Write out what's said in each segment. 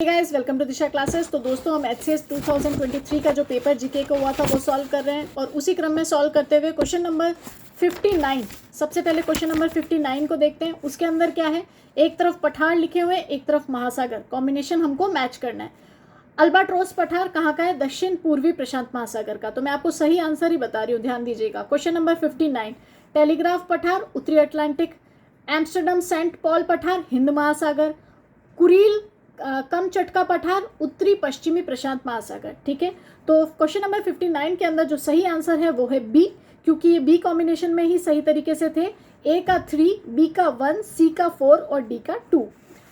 Guys welcome to Disha classes. तो दोस्तों हम एचसीएस 2023 का जो पेपर जीके को हुआ था वो सॉल्व कर रहे हैं और उसी क्रम में सॉल्व करते हुए क्वेश्चन नंबर 59, सबसे पहले क्वेश्चन नंबर 59 को देखते हैं। उसके अंदर क्या है, एक तरफ पठार लिखे हुए एक तरफ महासागर, कॉम्बिनेशन हमको मैच करना है। अल्बाट्रोस पठार कहाँ का है? दक्षिण पूर्वी प्रशांत महासागर का। तो मैं आपको सही आंसर ही बता रही हूँ, ध्यान दीजिएगा। क्वेश्चन नंबर 59, टेलीग्राफ पठार उत्तरी अटलांटिक, एम्स्टर्डम सेंट पॉल पठार हिंद महासागर, कुरील कमचटका पठार उत्तरी पश्चिमी प्रशांत महासागर। ठीक है, तो क्वेश्चन नंबर 59 के अंदर जो सही आंसर है वो है बी, क्योंकि ये बी कॉम्बिनेशन में ही सही तरीके से थे। ए का 3, बी का 1, सी का 4 और डी का 2।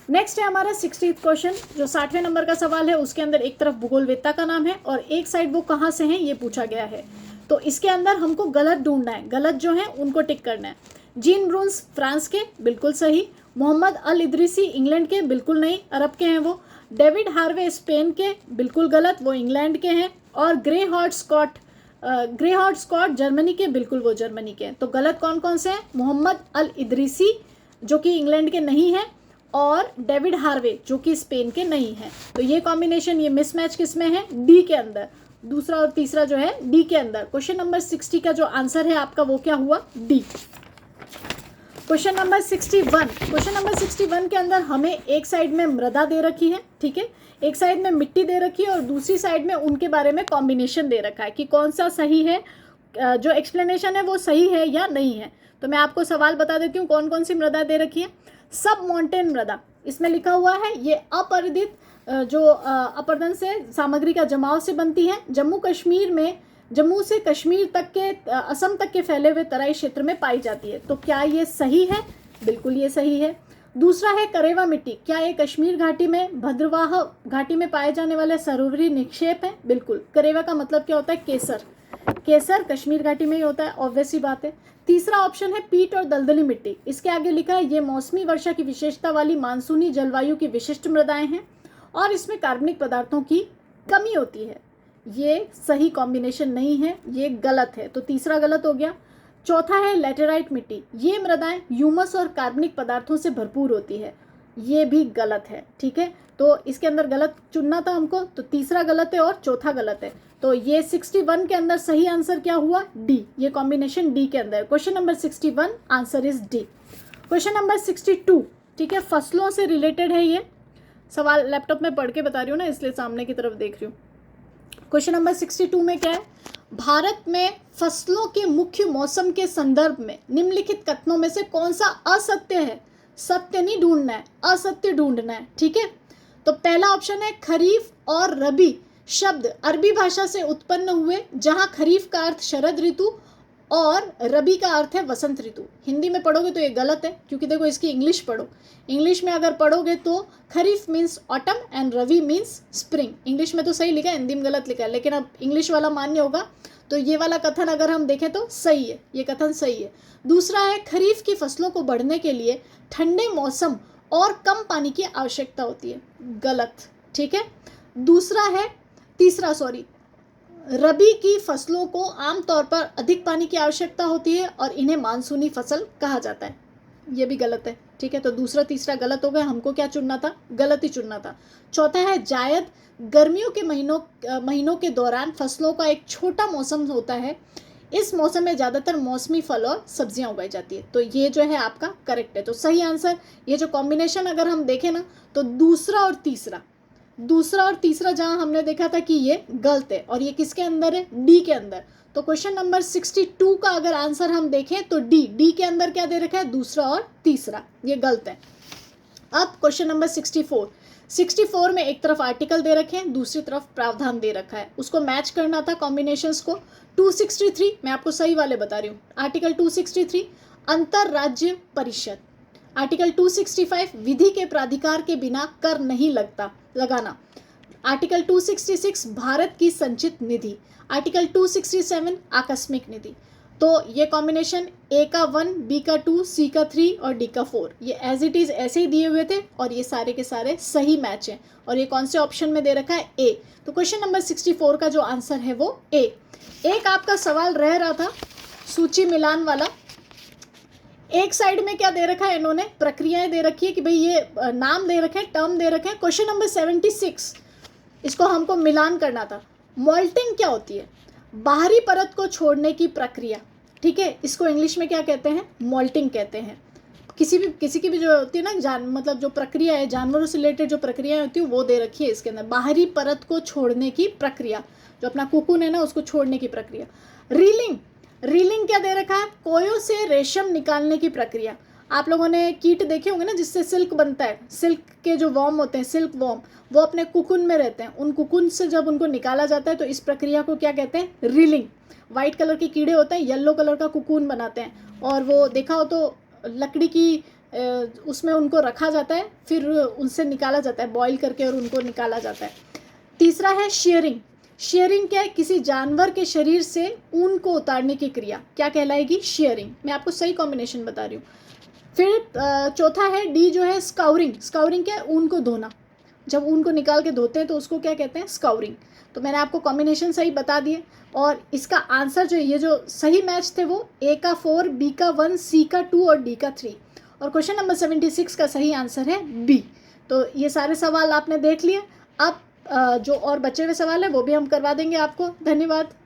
नेक्स्ट है हमारा 60th क्वेश्चन, जो 60वें नंबर का सवाल है। उसके अंदर एक तरफ भूगोलवेत्ता का नाम है और एक साइड वो कहाँ से हैं ये पूछा गया है। तो इसके अंदर हमको गलत ढूंढना है, गलत जो है उनको टिक करना है। जीन ब्रून्स फ्रांस के, बिल्कुल सही। मोहम्मद अल इदरीसी इंग्लैंड के, बिल्कुल नहीं, अरब के हैं वो। डेविड हार्वे स्पेन के, बिल्कुल गलत, वो इंग्लैंड के हैं। और ग्रे हॉट स्कॉट जर्मनी के, बिल्कुल वो जर्मनी के हैं। तो गलत कौन कौन से हैं? मोहम्मद अल इदरीसी जो कि इंग्लैंड के नहीं है और डेविड हार्वे जो कि स्पेन के नहीं है। तो ये कॉम्बिनेशन, ये मिसमैच किस में है? डी के अंदर। दूसरा और तीसरा जो है डी के अंदर। क्वेश्चन नंबर 60 का जो आंसर है आपका वो क्या हुआ? डी। क्वेश्चन नंबर 61 के अंदर हमें एक साइड में मृदा दे रखी है, ठीक है, एक साइड में मिट्टी दे रखी है और दूसरी साइड में उनके बारे में कॉम्बिनेशन दे रखा है कि कौन सा सही है, जो एक्सप्लेनेशन है वो सही है या नहीं है। तो मैं आपको सवाल बता देती हूँ कौन कौन सी मृदा दे रखी है। सब माउंटेन मृदा इसमें लिखा हुआ है, ये अपरिदित जो अपरदन से सामग्री का जमाव से बनती है। जम्मू से कश्मीर तक के असम तक के फैले हुए तराई क्षेत्र में पाई जाती है। तो क्या ये सही है? बिल्कुल ये सही है। दूसरा है करेवा मिट्टी, क्या ये कश्मीर घाटी में भद्रवाह घाटी में पाए जाने वाले सरोवरी निक्षेप है? बिल्कुल। करेवा का मतलब क्या होता है? केसर। केसर कश्मीर घाटी में ही होता है, ऑब्वियस सी बात है। तीसरा ऑप्शन है पीट और दलदली मिट्टी, इसके आगे लिखा है ये मौसमी वर्षा की विशेषता वाली मानसूनी जलवायु की विशिष्ट मृदाएं हैं और इसमें कार्बनिक पदार्थों की कमी होती है। ये सही कॉम्बिनेशन नहीं है, ये गलत है, तो तीसरा गलत हो गया। चौथा है लेटेराइट मिट्टी, ये मृदाएं ह्यूमस और कार्बनिक पदार्थों से भरपूर होती है, ये भी गलत है। ठीक है, तो इसके अंदर गलत चुनना था हमको, तो तीसरा गलत है और चौथा गलत है। तो ये 61 के अंदर सही आंसर क्या हुआ? डी, ये कॉम्बिनेशन डी के अंदर। Question number 61 answer is D. Question number 62, ठीक है, फसलों से रिलेटेड है ये सवाल। लैपटॉप में पढ़ के बता रही हूँ ना, इसलिए सामने की तरफ देख रही हूँ। क्वेश्चन नंबर 62 में क्या है? भारत में फसलों के मुख्य मौसम के संदर्भ में निम्नलिखित कथनों में से कौन सा असत्य है? सत्य नहीं ढूंढना है, असत्य ढूंढना है। ठीक है, तो पहला ऑप्शन है खरीफ और रबी शब्द अरबी भाषा से उत्पन्न हुए, जहां खरीफ का अर्थ शरद ऋतु और रबी का अर्थ है वसंत ऋतु। हिंदी में पढ़ोगे तो ये गलत है, क्योंकि देखो इसकी इंग्लिश पढ़ो। इंग्लिश में अगर पढ़ोगे तो kharif means autumn and rabi means spring. English में तो सही लिखा है, हिंदी में गलत लिखा है, लेकिन अब इंग्लिश वाला मान्य होगा। तो ये वाला कथन अगर हम देखें तो सही है, ये कथन सही है। दूसरा है खरीफ की फसलों को बढ़ने के लिए ठंडे मौसम और कम पानी की आवश्यकता होती है, गलत। ठीक है, रबी की फसलों को आमतौर पर अधिक पानी की आवश्यकता होती है और इन्हें मानसूनी फसल कहा जाता है, ये भी गलत है। ठीक है, तो दूसरा तीसरा गलत हो गया, हमको क्या चुनना था? गलत ही चुनना था। चौथा है जायद, गर्मियों के महीनों के दौरान फसलों का एक छोटा मौसम होता है, इस मौसम में ज़्यादातर मौसमी फल और सब्जियां उगाई जाती है। तो ये जो है आपका करेक्ट है। तो सही आंसर, ये जो कॉम्बिनेशन अगर हम देखें ना, तो दूसरा और तीसरा जहां हमने देखा था कि ये गलत है, और ये किसके अंदर है? डी के अंदर। तो क्वेश्चन नंबर 62 का अगर आंसर हम देखें तो डी के अंदर क्या दे रखा है? दूसरा और तीसरा, ये गलत है। अब क्वेश्चन नंबर 64 में एक तरफ आर्टिकल दे रखे हैं, दूसरी तरफ प्रावधान दे रखा है, उसको मैच करना था कॉम्बिनेशंस को। 263 मैं आपको सही वाले बता रही हूँ। आर्टिकल 263 अंतर राज्य परिषद। आर्टिकल 265 विधि के प्राधिकार के बिना कर नहीं लगाना। आर्टिकल 266 भारत की संचित निधि। आर्टिकल 267 आकस्मिक निधि। तो ये कॉम्बिनेशन ए का 1, बी का 2, सी का 3 और डी का 4, ये एज इट इज़ ऐसे ही दिए हुए थे और ये सारे के सारे सही मैच हैं। और ये कौन से ऑप्शन में दे रखा है? ए। तो क्वेश्चन नंबर 64 का जो आंसर है वो ए। एक आपका सवाल रह रहा था सूची मिलान वाला, एक साइड में क्या दे रखा है इन्होंने, प्रक्रियाएं दे रखी है कि भाई ये नाम दे रखे हैं, टर्म दे रखे हैं। क्वेश्चन नंबर 76, इसको हमको मिलान करना था। मॉल्टिंग क्या होती है? बाहरी परत को छोड़ने की प्रक्रिया, ठीक है, इसको इंग्लिश में क्या कहते हैं? मॉल्टिंग कहते हैं। किसी की भी जो होती है ना मतलब जो प्रक्रिया है, जानवरों से रिलेटेड जो प्रक्रिया होती है वो दे रखी है इसके अंदर। बाहरी परत को छोड़ने की प्रक्रिया, जो अपना कुकुन है ना उसको छोड़ने की प्रक्रिया। रीलिंग, रीलिंग क्या दे रखा है? कोयों से रेशम निकालने की प्रक्रिया। आप लोगों ने कीट देखे होंगे ना जिससे सिल्क बनता है, सिल्क के जो वॉर्म होते हैं, सिल्क वॉर्म, वो अपने कुकुन में रहते हैं। उन कुकुन से जब उनको निकाला जाता है तो इस प्रक्रिया को क्या कहते हैं? रीलिंग। वाइट कलर के कीड़े होते हैं, येलो कलर का कुकुन बनाते हैं, और वो देखा हो तो लकड़ी की उसमें उनको रखा जाता है, फिर उनसे निकाला जाता है बॉईल करके, और उनको निकाला जाता है। तीसरा है शेयरिंग। शेयरिंग क्या है? किसी जानवर के शरीर से ऊन को उतारने की क्रिया क्या कहलाएगी? शेयरिंग। मैं आपको सही कॉम्बिनेशन बता रही हूँ। फिर चौथा है डी जो है स्काउरिंग। स्काउरिंग क्या है? ऊन को धोना। जब ऊन को निकाल के धोते हैं तो उसको क्या कहते हैं? स्काउरिंग। तो मैंने आपको कॉम्बिनेशन सही बता दिए, और इसका आंसर जो ये जो सही मैच थे वो ए का 4, बी का 1, सी का 2 और डी का 3। और क्वेश्चन नंबर 76 का सही आंसर है बी। तो ये सारे सवाल आपने देख लिए। अब जो और बचे हुए सवाल है वो भी हम करवा देंगे आपको। धन्यवाद।